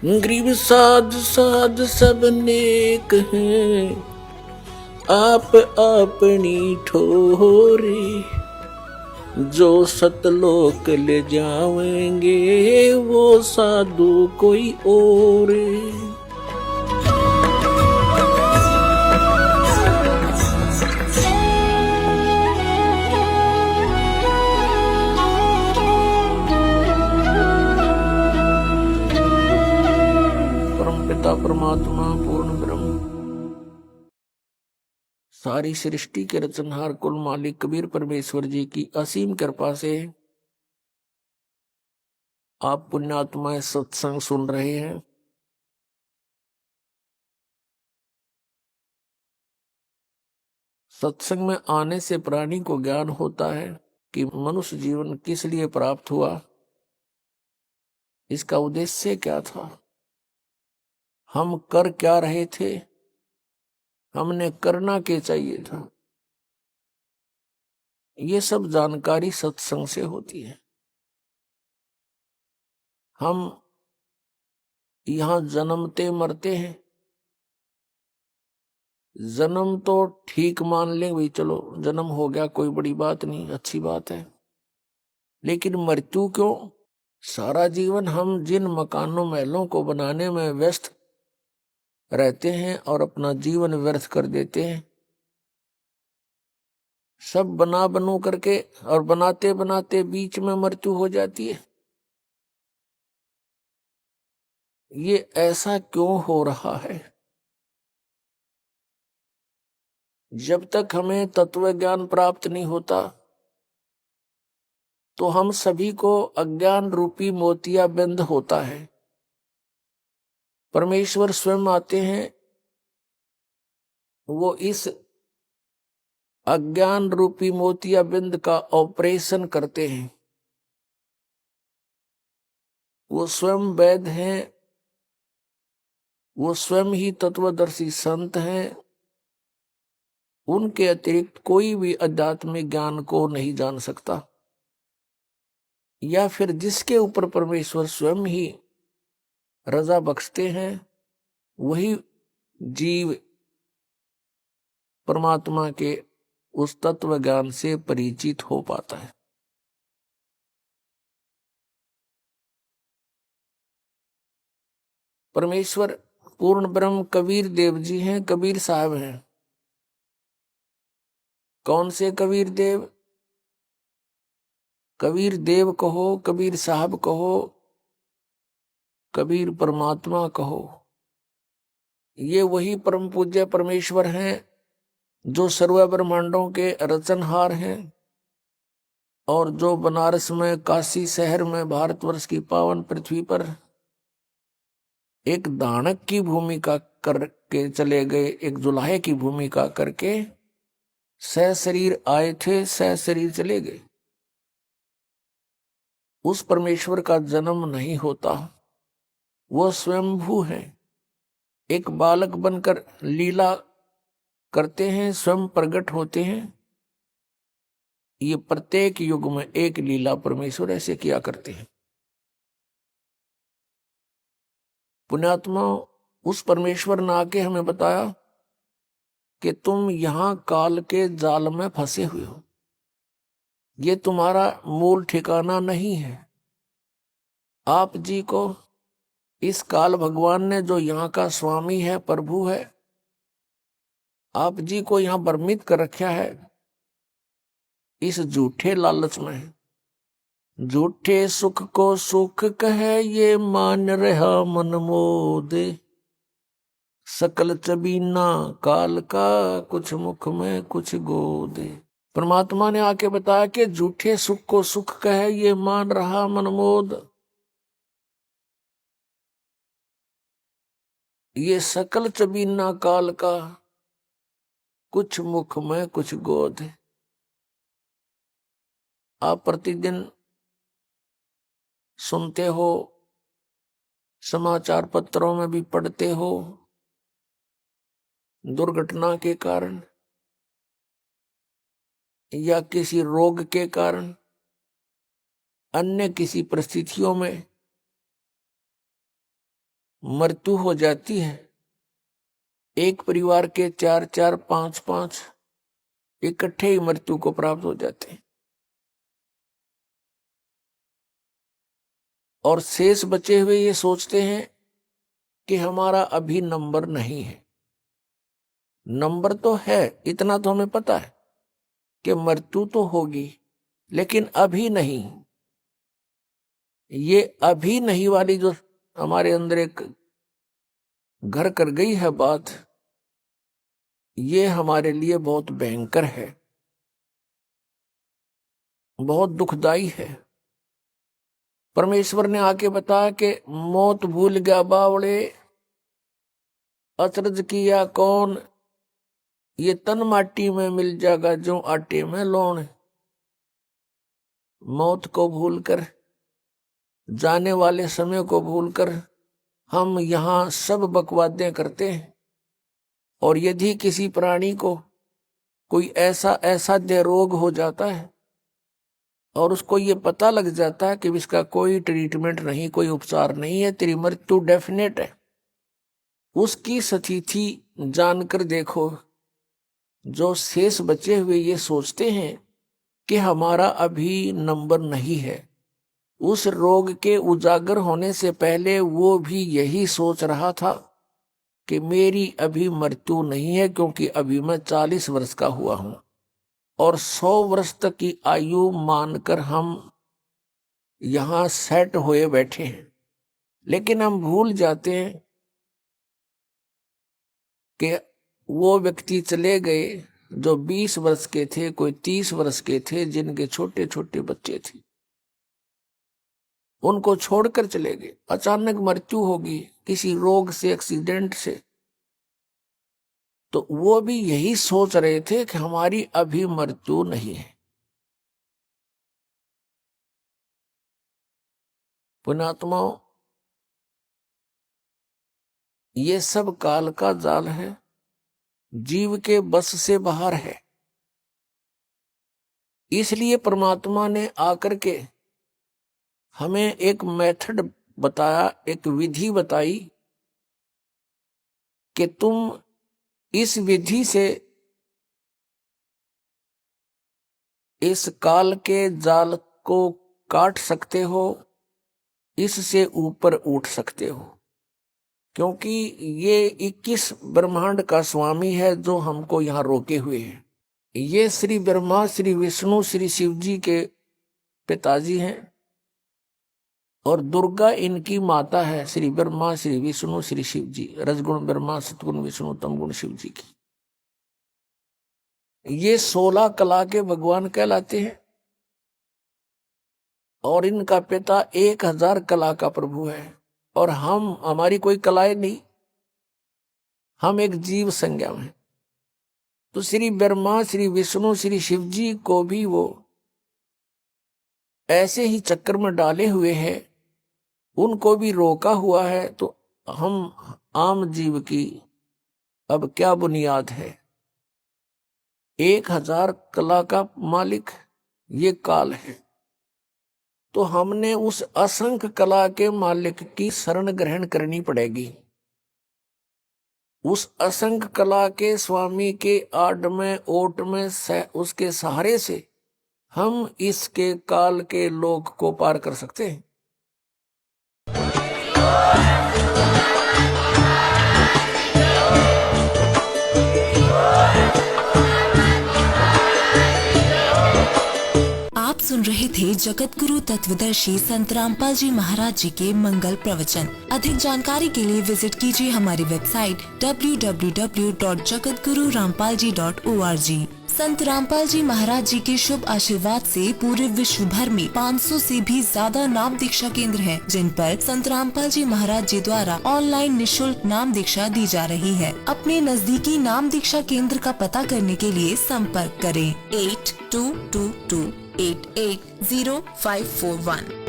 गरीब साध साध सब नेक हैं, आप अपनी ठोरे। जो सतलोक ले जावेंगे वो साधु कोई और। परमपिता परमात्मा पूर्ण ब्रह्म सारी सृष्टि के रचनहार कुल मालिक कबीर परमेश्वर जी की असीम कृपा से आप पुण्यात्माएं सत्संग सुन रहे हैं। सत्संग में आने से प्राणी को ज्ञान होता है कि मनुष्य जीवन किस लिए प्राप्त हुआ, इसका उद्देश्य क्या था, हम कर क्या रहे थे, हमने करना क्या चाहिए था। ये सब जानकारी सत्संग से होती है। हम यहां जन्मते मरते हैं। जन्म तो ठीक मान लें, भाई चलो जन्म हो गया, कोई बड़ी बात नहीं, अच्छी बात है। लेकिन मृत्यु क्यों? सारा जीवन हम जिन मकानों महलों को बनाने में व्यस्त रहते हैं और अपना जीवन व्यर्थ कर देते हैं, सब बना बनू करके और बनाते बनाते बीच में मृत्यु हो जाती है। ये ऐसा क्यों हो रहा है? जब तक हमें तत्व ज्ञान प्राप्त नहीं होता तो हम सभी को अज्ञान रूपी मोतियाबिंद होता है। परमेश्वर स्वयं आते हैं, वो इस अज्ञान रूपी मोतियाबिंद का ऑपरेशन करते हैं। वो स्वयं वैद्य हैं, वो स्वयं ही तत्वदर्शी संत हैं। उनके अतिरिक्त कोई भी आध्यात्मिक ज्ञान को नहीं जान सकता, या फिर जिसके ऊपर परमेश्वर स्वयं ही रजा बख्शते हैं वही जीव परमात्मा के उस तत्व ज्ञान से परिचित हो पाता है। परमेश्वर पूर्ण ब्रह्म कबीर देव जी हैं, कबीर साहब हैं। कौन से कबीर देव? कबीर देव कहो, कबीर साहब कहो, कबीर परमात्मा कहो, ये वही परम पूज्य परमेश्वर हैं जो सर्व ब्रह्मांडों के रचनहार हैं और जो बनारस में, काशी शहर में, भारतवर्ष की पावन पृथ्वी पर एक दानक की भूमिका करके चले गए, एक जुलाहे की भूमिका करके सशरीर आए थे, सशरीर चले गए। उस परमेश्वर का जन्म नहीं होता, वो स्वयंभू है। एक बालक बनकर लीला करते हैं, स्वयं प्रकट होते हैं। ये प्रत्येक युग में एक लीला परमेश्वर ऐसे किया करते हैं। पुण्यात्मा, उस परमेश्वर ने आके हमें बताया कि तुम यहां काल के जाल में फंसे हुए हो, ये तुम्हारा मूल ठिकाना नहीं है। आप जी को इस काल भगवान ने, जो यहाँ का स्वामी है, प्रभु है, आप जी को यहां भ्रमित कर रखा है इस झूठे लालच में। झूठे सुख को सुख कहे ये मान रहा मन मोदे। सकल चबीना काल का कुछ मुख में कुछ गोदे। परमात्मा ने आके बताया कि झूठे सुख को सुख कहे ये मान रहा मनमोद। ये सकल चबीना काल का कुछ मुख में कुछ गोद है। आप प्रतिदिन सुनते हो, समाचार पत्रों में भी पढ़ते हो, दुर्घटना के कारण या किसी रोग के कारण, अन्य किसी परिस्थितियों में मृत्यु हो जाती है, एक परिवार के 4-4, 5-5 इकट्ठे ही मृत्यु को प्राप्त हो जाते हैं, और शेष बचे हुए ये सोचते हैं कि हमारा अभी नंबर नहीं है। नंबर तो है, इतना तो हमें पता है कि मृत्यु तो होगी, लेकिन अभी नहीं। ये अभी नहीं वाली जो हमारे अंदर एक घर कर गई है बात, ये हमारे लिए बहुत भयंकर है, बहुत दुखदाई है। परमेश्वर ने आके बताया कि मौत भूल गया बावड़े, अचरज किया कौन, ये तन माटी में मिल जाएगा जो आटे में लौण। मौत को भूलकर, जाने वाले समय को भूलकर हम यहाँ सब बकवादें करते हैं। और यदि किसी प्राणी को कोई ऐसा असाध्य रोग हो जाता है और उसको ये पता लग जाता है कि इसका कोई ट्रीटमेंट नहीं, कोई उपचार नहीं है, तेरी मृत्यु डेफिनेट है, उसकी स्थिति जानकर देखो, जो शेष बचे हुए ये सोचते हैं कि हमारा अभी नंबर नहीं है। उस रोग के उजागर होने से पहले वो भी यही सोच रहा था कि मेरी अभी मृत्यु नहीं है, क्योंकि अभी मैं 40 वर्ष का हुआ हूं और 100 वर्ष तक की आयु मानकर हम यहां सेट हुए बैठे हैं। लेकिन हम भूल जाते हैं कि वो व्यक्ति चले गए जो 20 वर्ष के थे, कोई 30 वर्ष के थे, जिनके छोटे छोटे बच्चे थे, उनको छोड़कर चले गए। अचानक मृत्यु होगी किसी रोग से, एक्सीडेंट से, तो वो भी यही सोच रहे थे कि हमारी अभी मृत्यु नहीं है। पुण्यात्माओं, ये सब काल का जाल है, जीव के बस से बाहर है। इसलिए परमात्मा ने आकर के हमें एक मेथड बताया, एक विधि बताई कि तुम इस विधि से इस काल के जाल को काट सकते हो, इससे ऊपर उठ सकते हो। क्योंकि ये 21 ब्रह्मांड का स्वामी है जो हमको यहाँ रोके हुए है। ये श्री ब्रह्मा, श्री विष्णु, श्री शिव जी के पिताजी हैं और दुर्गा इनकी माता है। श्री ब्रह्मा, श्री विष्णु, श्री शिव जी, रजगुण ब्रह्मा, सतगुण विष्णु, तमगुण शिव जी की। ये 16 कला के भगवान कहलाते हैं और इनका पिता 1000 कला का प्रभु है। और हमारी कोई कलाएं नहीं, हम एक जीव संज्ञा में। तो श्री ब्रह्मा, श्री विष्णु, श्री शिव जी को भी वो ऐसे ही चक्कर में डाले हुए हैं, उनको भी रोका हुआ है। तो हम आम जीव की अब क्या बुनियाद है? 1000 कला का मालिक ये काल है, तो हमने उस असंख्य कला के मालिक की शरण ग्रहण करनी पड़ेगी। उस असंख्य कला के स्वामी के आड़ में, ओट में, उसके सहारे से हम इसके काल के लोक को पार कर सकते हैं। आप सुन रहे थे जगत गुरु तत्वदर्शी संत रामपाल जी महाराज जी के मंगल प्रवचन। अधिक जानकारी के लिए विजिट कीजिए हमारी वेबसाइट www.jagatgururampalji.org। संत रामपाल जी महाराज जी के शुभ आशीर्वाद से पूरे विश्व भर में 500 से भी ज्यादा नाम दीक्षा केंद्र हैं, जिन पर संत रामपाल जी महाराज जी द्वारा ऑनलाइन निशुल्क नाम दीक्षा दी जा रही है। अपने नजदीकी नाम दीक्षा केंद्र का पता करने के लिए संपर्क करें 8222880541।